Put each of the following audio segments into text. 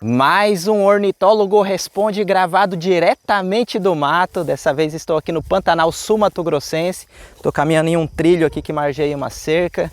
Mais um ornitólogo responde gravado diretamente do mato. Dessa vez estou aqui no Pantanal Sul-Mato-Grossense. Estou caminhando em um trilho aqui que margeia uma cerca.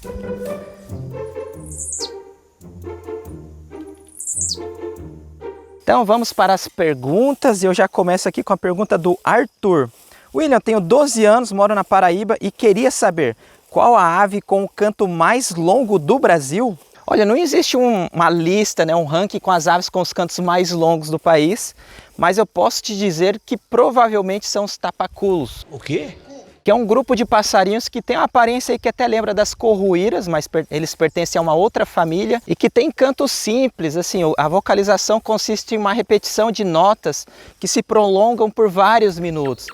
Então vamos para as perguntas e eu já começo aqui com a pergunta do Arthur. William, tenho 12 anos, moro na Paraíba e queria saber qual a ave com o canto mais longo do Brasil? Olha, não existe uma lista, né, um ranking com as aves com os cantos mais longos do país, mas eu posso te dizer que provavelmente são os tapaculos. O quê? Que é um grupo de passarinhos que tem uma aparência aí que até lembra das corruíras, mas eles pertencem a uma outra família e que tem cantos simples, assim, a vocalização consiste em uma repetição de notas que se prolongam por vários minutos.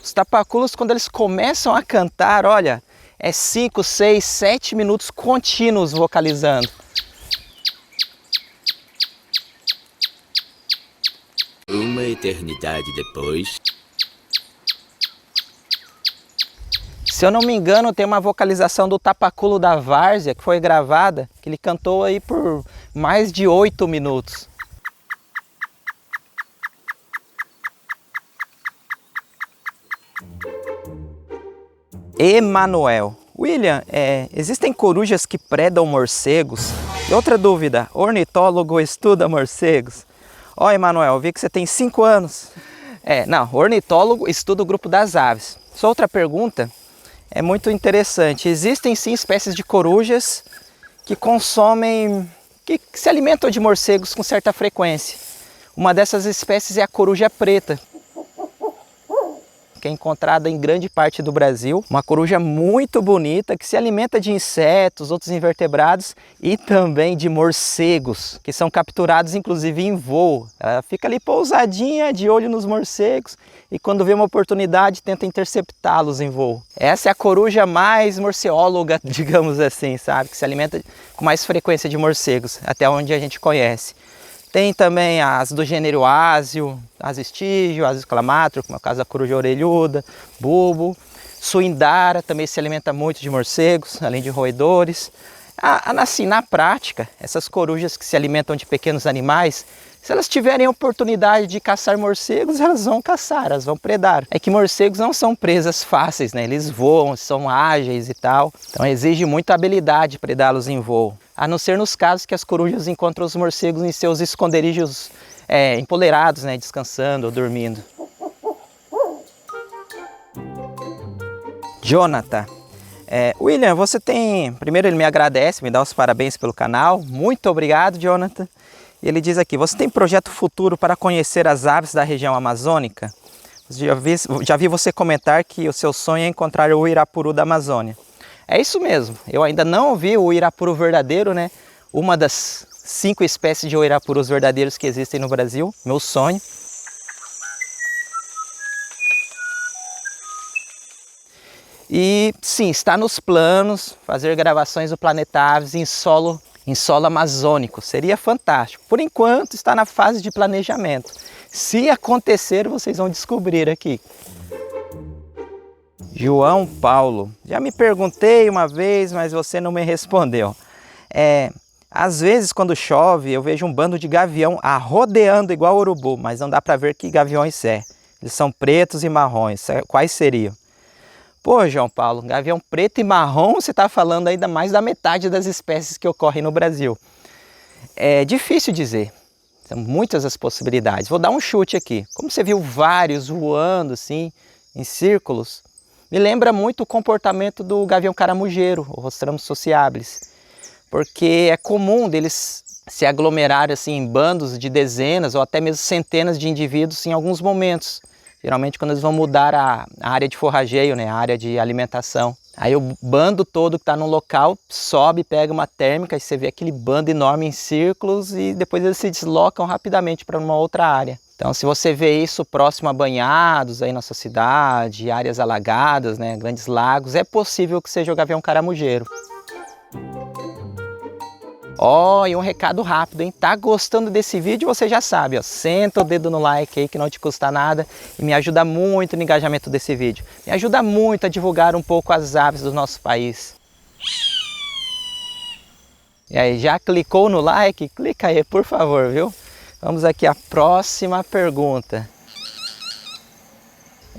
Os tapaculos, quando eles começam a cantar, olha, é 5, 6, 7 minutos contínuos vocalizando. Uma eternidade depois. Se eu não me engano, tem uma vocalização do tapaculo da várzea que foi gravada, que ele cantou aí por mais de 8 minutos. Emanuel. William, existem corujas que predam morcegos? E outra dúvida, ornitólogo estuda morcegos? Ó, Emanuel, vi que você tem 5 anos. Não, ornitólogo estuda o grupo das aves. Só outra pergunta é muito interessante. Existem sim espécies de corujas que consomem, que se alimentam de morcegos com certa frequência. Uma dessas espécies é a coruja preta, que é encontrada em grande parte do Brasil. Uma coruja muito bonita que se alimenta de insetos, outros invertebrados e também de morcegos, que são capturados inclusive em voo. Ela fica ali pousadinha, de olho nos morcegos e quando vê uma oportunidade tenta interceptá-los em voo. Essa é a coruja mais morceóloga, digamos assim, sabe? Que se alimenta com mais frequência de morcegos, até onde a gente conhece. Tem também as do gênero Ásio, as estígio, as exclamatro, como é o caso da coruja orelhuda, bulbo. Suindara também se alimenta muito de morcegos, além de roedores. Assim, na prática, essas corujas que se alimentam de pequenos animais, se elas tiverem a oportunidade de caçar morcegos, elas vão caçar, elas vão predar. É que morcegos não são presas fáceis, né? Eles voam, são ágeis e tal, então exige muita habilidade predá-los em voo. A não ser nos casos que as corujas encontram os morcegos em seus esconderijos empolerados, né? Descansando ou dormindo. Jonathan. William, você tem... Primeiro ele me agradece, me dá os parabéns pelo canal. Muito obrigado, Jonathan. Ele diz aqui, você tem projeto futuro para conhecer as aves da região amazônica? Já vi você comentar que o seu sonho é encontrar o uirapuru da Amazônia. É isso mesmo, eu ainda não vi o uirapuru verdadeiro, né? Uma das 5 espécies de uirapurus verdadeiros que existem no Brasil, meu sonho. E sim, está nos planos fazer gravações do Planeta Aves em solo amazônico, seria fantástico. Por enquanto está na fase de planejamento. Se acontecer, vocês vão descobrir aqui. João Paulo, já me perguntei uma vez, mas você não me respondeu. Às vezes quando chove eu vejo um bando de gavião arrodeando igual urubu, mas não dá para ver que gaviões é. Eles são pretos e marrons, quais seriam? Pô, João Paulo, gavião preto e marrom, você está falando ainda mais da metade das espécies que ocorrem no Brasil. É difícil dizer, são muitas as possibilidades. Vou dar um chute aqui. Como você viu vários voando assim, em círculos, me lembra muito o comportamento do gavião caramujeiro, o Rostramos sociabilis, porque é comum deles se aglomerarem assim, em bandos de dezenas ou até mesmo centenas de indivíduos em alguns momentos. Geralmente quando eles vão mudar a área de forrageio, né, a área de alimentação. Aí o bando todo que está no local sobe, pega uma térmica e você vê aquele bando enorme em círculos e depois eles se deslocam rapidamente para uma outra área. Então se você vê isso próximo a banhados aí na sua cidade, áreas alagadas, né, grandes lagos, é possível que seja o gavião caramujeiro. Ó, e um recado rápido, hein? Tá gostando desse vídeo? Você já sabe, ó, senta o dedo no like aí que não te custa nada e me ajuda muito no engajamento desse vídeo. Me ajuda muito a divulgar um pouco as aves do nosso país. E aí, já clicou no like? Clica aí, por favor, viu? Vamos aqui à próxima pergunta.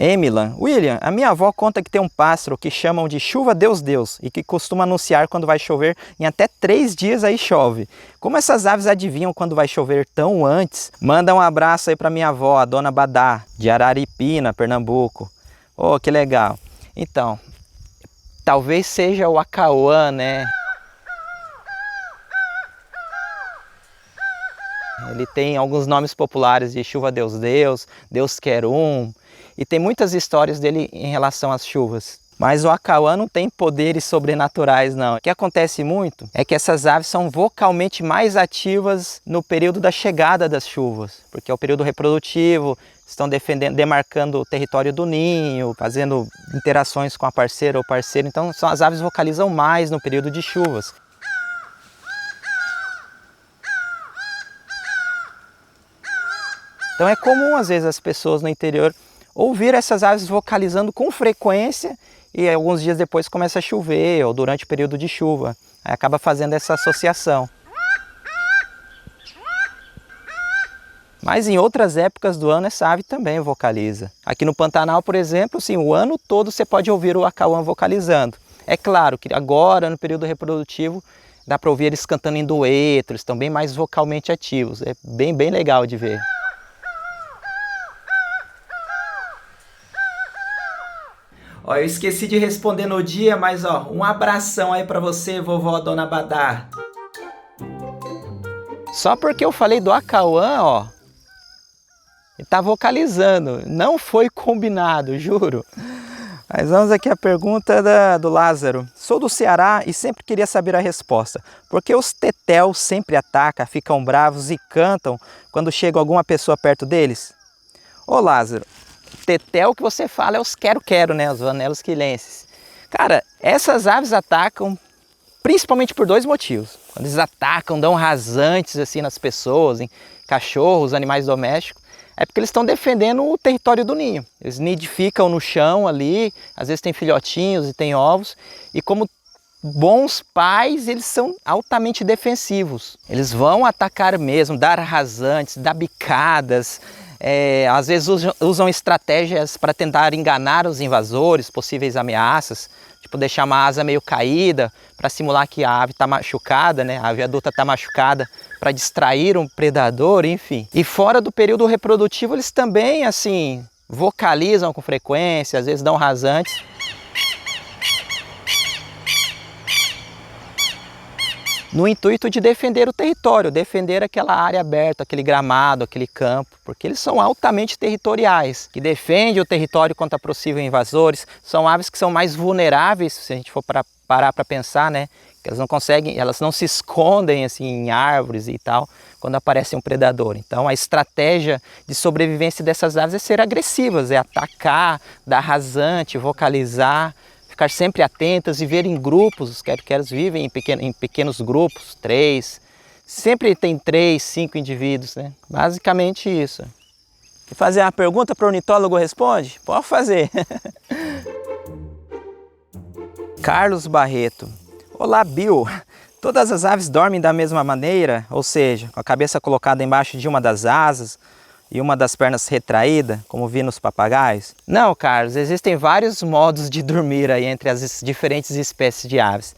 Emilan, William, a minha avó conta que tem um pássaro que chamam de chuva Deus Deus e que costuma anunciar quando vai chover em até 3 dias aí chove. Como essas aves adivinham quando vai chover tão antes? Manda um abraço aí para minha avó, a dona Badá, de Araripina, Pernambuco. Oh, que legal. Então, talvez seja o acauã, né? Ele tem alguns nomes populares de chuva Deus Deus, Deus quer um. E tem muitas histórias dele em relação às chuvas. Mas o acauã não tem poderes sobrenaturais, não. O que acontece muito é que essas aves são vocalmente mais ativas no período da chegada das chuvas, porque é o período reprodutivo, estão demarcando o território do ninho, fazendo interações com a parceira ou parceiro. Então, as aves vocalizam mais no período de chuvas. Então é comum, às vezes, as pessoas no interior ouvir essas aves vocalizando com frequência e alguns dias depois começa a chover ou durante o período de chuva. Aí acaba fazendo essa associação. Mas em outras épocas do ano essa ave também vocaliza. Aqui no Pantanal, por exemplo, sim, o ano todo você pode ouvir o acauã vocalizando. É claro que agora, no período reprodutivo, dá para ouvir eles cantando em dueto, eles estão bem mais vocalmente ativos. É bem legal de ver. Ó, eu esqueci de responder no dia, mas ó, um abração aí pra você, vovó Dona Badá. Só porque eu falei do acauã, ó, ele tá vocalizando, não foi combinado, juro. Mas vamos aqui à pergunta do Lázaro. Sou do Ceará e sempre queria saber a resposta. Por que os tetel sempre atacam, ficam bravos e cantam quando chega alguma pessoa perto deles? Ô Lázaro, tetel que você fala é os quero-quero, né? Os vanelos quilenses. Cara, essas aves atacam principalmente por 2 motivos. Quando eles atacam, dão rasantes assim nas pessoas, em cachorros, animais domésticos, é porque eles estão defendendo o território do ninho. Eles nidificam no chão ali, às vezes tem filhotinhos e tem ovos, e como bons pais, eles são altamente defensivos. Eles vão atacar mesmo, dar rasantes, dar bicadas, às vezes usam estratégias para tentar enganar os invasores, possíveis ameaças, tipo deixar uma asa meio caída para simular que a ave está machucada, né? A ave adulta está machucada para distrair um predador, enfim. E fora do período reprodutivo eles também assim vocalizam com frequência, às vezes dão rasantes. No intuito de defender o território, defender aquela área aberta, aquele gramado, aquele campo, porque eles são altamente territoriais, que defendem o território contra possíveis invasores, são aves que são mais vulneráveis, se a gente for parar para pensar, né? Que elas não conseguem, elas não se escondem assim em árvores e tal, quando aparece um predador. Então a estratégia de sobrevivência dessas aves é ser agressivas, é atacar, dar rasante, vocalizar, ficar sempre atentas, viver em grupos. Os quero-queros vivem em pequenos grupos, 3, sempre tem 3, 5 indivíduos, né? Basicamente isso. Quer fazer uma pergunta para o ornitólogo responde? Pode fazer. Carlos Barreto. Olá, Bill. Todas as aves dormem da mesma maneira, ou seja, com a cabeça colocada embaixo de uma das asas e uma das pernas retraída, como vi nos papagaios? Não, Carlos, existem vários modos de dormir aí entre as diferentes espécies de aves.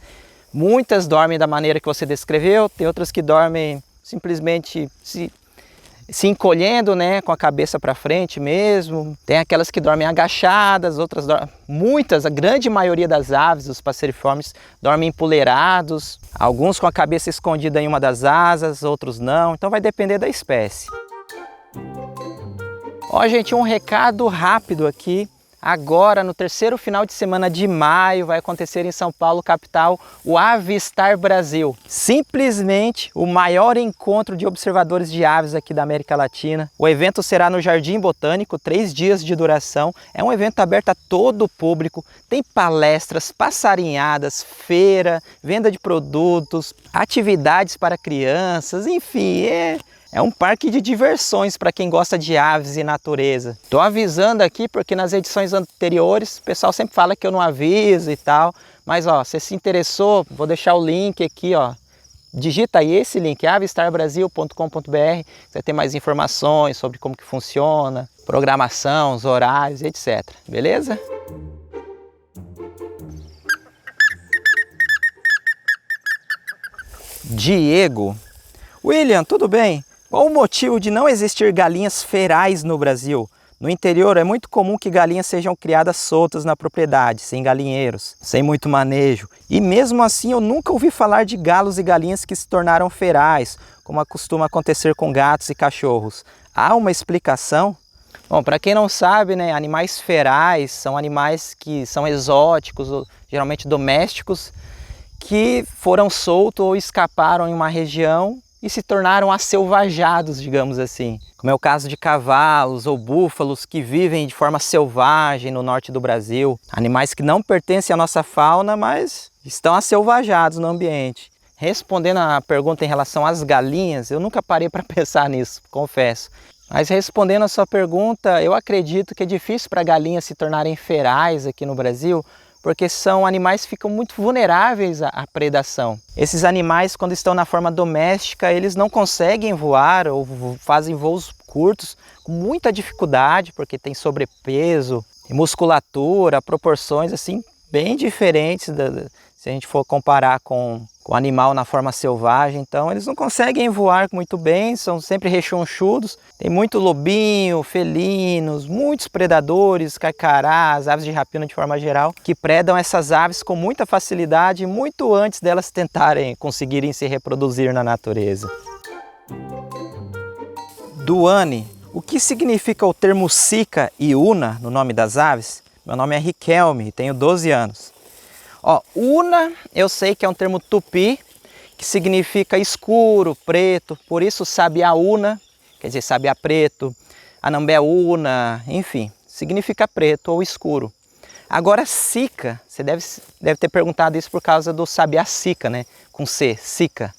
Muitas dormem da maneira que você descreveu, tem outras que dormem simplesmente se encolhendo, né, com a cabeça para frente mesmo. Tem aquelas que dormem agachadas, outras dormem... Muitas, a grande maioria das aves, os passeriformes, dormem empoleirados. Alguns com a cabeça escondida em uma das asas, outros não. Então vai depender da espécie. Ó, gente, um recado rápido aqui. Agora, no terceiro final de semana de maio, vai acontecer em São Paulo, capital, o Avistar Brasil. Simplesmente o maior encontro de observadores de aves aqui da América Latina. O evento será no Jardim Botânico, 3 dias de duração. É um evento aberto a todo o público. Tem palestras, passarinhadas, feira, venda de produtos, atividades para crianças, enfim, é um parque de diversões para quem gosta de aves e natureza. Estou avisando aqui porque nas edições anteriores o pessoal sempre fala que eu não aviso e tal. Mas ó, se se interessou, vou deixar o link aqui, ó. digita aí esse link, avistarbrasil.com.br, você vai ter mais informações sobre como que funciona, programação, os horários, etc. Beleza? Diego. William, tudo bem? Qual o motivo de não existir galinhas ferais no Brasil? No interior é muito comum que galinhas sejam criadas soltas na propriedade, sem galinheiros, sem muito manejo. E mesmo assim eu nunca ouvi falar de galos e galinhas que se tornaram ferais, como costuma acontecer com gatos e cachorros. Há uma explicação? Bom, para quem não sabe, né, animais ferais são animais que são exóticos, ou geralmente domésticos, que foram soltos ou escaparam em uma região e se tornaram acelvajados, digamos assim. Como é o caso de cavalos ou búfalos que vivem de forma selvagem no norte do Brasil. Animais que não pertencem à nossa fauna, mas estão acelvajados no ambiente. Respondendo à pergunta em relação às galinhas, eu nunca parei para pensar nisso, confesso. Mas respondendo a sua pergunta, eu acredito que é difícil para galinhas se tornarem ferais aqui no Brasil, porque são animais que ficam muito vulneráveis à predação. Esses animais, quando estão na forma doméstica, eles não conseguem voar ou fazem voos curtos com muita dificuldade, porque tem sobrepeso, musculatura, proporções assim bem diferentes se a gente for comparar com o animal na forma selvagem. Então eles não conseguem voar muito bem, são sempre rechonchudos. Tem muito lobinho, felinos, muitos predadores, carcarás, aves de rapina de forma geral, que predam essas aves com muita facilidade, muito antes delas conseguirem se reproduzir na natureza. Duane, o que significa o termo sica e una no nome das aves? Meu nome é Riquelme e tenho 12 anos. Ó, una, eu sei que é um termo tupi, que significa escuro, preto, por isso sabiá-una, quer dizer sabiá preto, anambé-una, enfim, significa preto ou escuro. Agora, sica, você deve ter perguntado isso por causa do sabiá-sica, né? Com C, sica.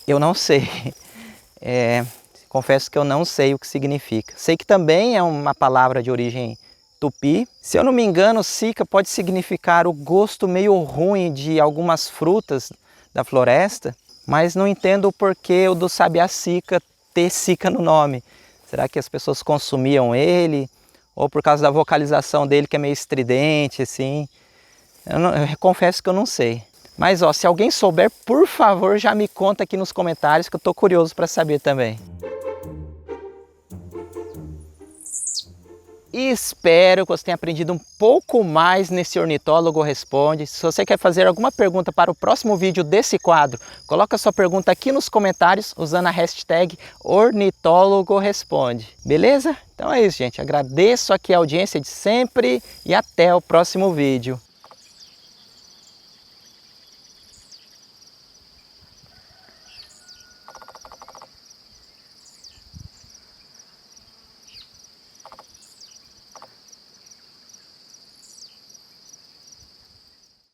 Eu não sei, confesso que eu não sei o que significa. Sei que também é uma palavra de origem tupi. Se eu não me engano, sica pode significar o gosto meio ruim de algumas frutas da floresta, mas não entendo o porquê o do sabiá-sica ter sica no nome. Será que as pessoas consumiam ele? Ou por causa da vocalização dele que é meio estridente, assim? Eu confesso que eu não sei. Mas ó, se alguém souber, por favor, já me conta aqui nos comentários que eu estou curioso para saber também. E espero que você tenha aprendido um pouco mais nesse Ornitólogo Responde. Se você quer fazer alguma pergunta para o próximo vídeo desse quadro, coloca sua pergunta aqui nos comentários usando a hashtag Ornitólogo Responde. Beleza? Então é isso, gente. Agradeço aqui a audiência de sempre e até o próximo vídeo.